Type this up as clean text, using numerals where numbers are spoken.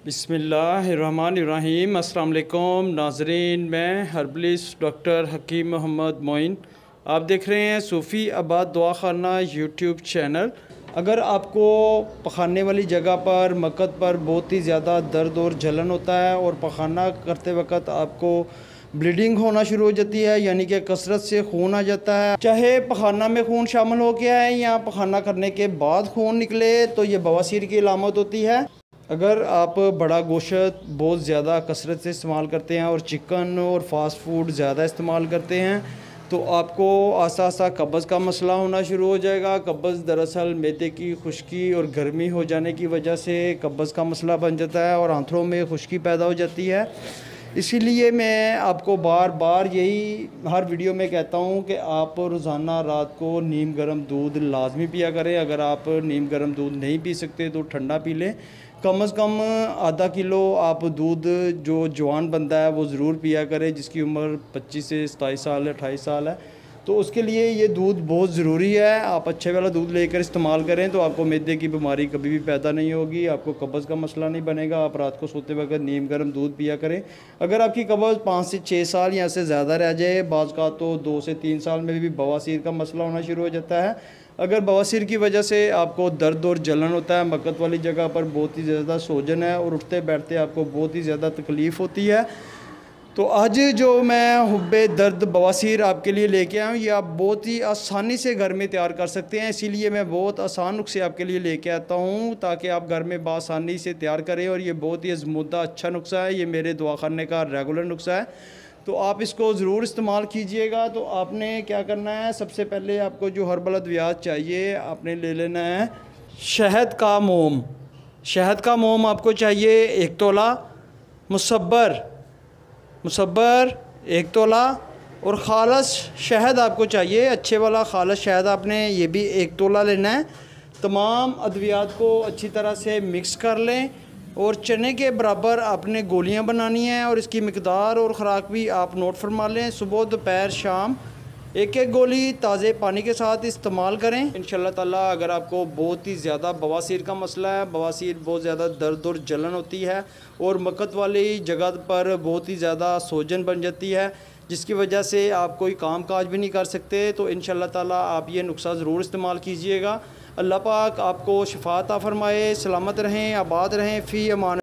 बिस्मिल्लाहिर्रहमानिर्रहीम। अस्सलाम वालेकुम नाज़रीन, मैं हर्बलिस्ट डॉक्टर हकीम मोहम्मद मोइन। आप देख रहे हैं सूफ़ी आबाद दवाखाना यूट्यूब चैनल। अगर आपको पखाने वाली जगह पर मक्कत पर बहुत ही ज़्यादा दर्द और जलन होता है और पखाना करते वक्त आपको ब्लीडिंग होना शुरू हो जाती है, यानी कि कसरत से खून आ जाता है, चाहे पखाना में खून शामिल हो गया है या पखाना करने के बाद खून निकले, तो ये बवासीर की अलामत होती है। अगर आप बड़ा गोश्त बहुत ज़्यादा कसरत से इस्तेमाल करते हैं और चिकन और फास्ट फूड ज़्यादा इस्तेमाल करते हैं तो आपको आसा आसा कब्ज़ का मसला होना शुरू हो जाएगा। कब्ज़ दरअसल मैदे की खुश्की और गर्मी हो जाने की वजह से कब्ज़ का मसला बन जाता है और आंथों में खुश्की पैदा हो जाती है। इसीलिए मैं आपको बार बार यही हर वीडियो में कहता हूँ कि आप रोज़ाना रात को नीम गर्म दूध लाजमी पिया करें। अगर आप नीम गर्म दूध नहीं पी सकते तो ठंडा पी लें। कम से कम आधा किलो आप दूध, जो जवान बंदा है वो ज़रूर पिया करे जिसकी उम्र 25 से 27 साल 28 साल है, तो उसके लिए ये दूध बहुत ज़रूरी है। आप अच्छे वाला दूध लेकर इस्तेमाल करें तो आपको मैदे की बीमारी कभी भी पैदा नहीं होगी, आपको कब्ज़ का मसला नहीं बनेगा। आप रात को सोते वक्त नीम गर्म दूध पिया करें। अगर आपकी कब्ज़ 5 से 6 साल या से ज़्यादा रह जाए, बाज़ का तो 2 से 3 साल में भी बवासीर का मसला होना शुरू हो जाता है। अगर बवासीर की वजह से आपको दर्द और जलन होता है, मक्कत वाली जगह पर बहुत ही ज़्यादा सोजन है और उठते बैठते आपको बहुत ही ज़्यादा तकलीफ़ होती है, तो आज जो मैं हुब्बे दर्द बवासीर आपके लिए लेके आया हूँ, ये आप बहुत ही आसानी से घर में तैयार कर सकते हैं। इसीलिए मैं बहुत आसान नुस्खे आपके लिए लेके आता हूँ ताकि आप घर में बआसानी से तैयार करें। और ये बहुत ही आज़मूदा अच्छा नुस्खा है, ये मेरे दवाखाने का रेगुलर नुस्खा है, तो आप इसको ज़रूर इस्तेमाल कीजिएगा। तो आपने क्या करना है, सबसे पहले आपको जो हर्बल अद्वियात चाहिए आपने ले लेना है शहद का मोम। शहद का मोम आपको चाहिए 1 तोला, मुसब्बर 1 तोला, और ख़ालस शहद आपको चाहिए, अच्छे वाला ख़ालस शहद आपने ये भी 1 तोला लेना है। तमाम अद्वियात को अच्छी तरह से मिक्स कर लें और चने के बराबर आपने गोलियां बनानी हैं और इसकी मिकदार और ख़ुराक भी आप नोट फरमा लें। सुबह दोपहर शाम 1-1 गोली ताज़े पानी के साथ इस्तेमाल करें इंशाअल्लाह ताला। अगर आपको बहुत ही ज़्यादा बवासीर का मसला है, बवासीर बहुत ज़्यादा दर्द और जलन होती है और मक्कत वाली जगह पर बहुत ही ज़्यादा सोजन बन जाती है जिसकी वजह से आप कोई काम काज भी नहीं कर सकते, तो इंशाअल्लाह ताला आप ये नुस्खा ज़रूर इस्तेमाल कीजिएगा। अल्लाह पाक आपको शिफा अता फरमाए। सलामत रहें, आबाद रहें, फ़ी अमान।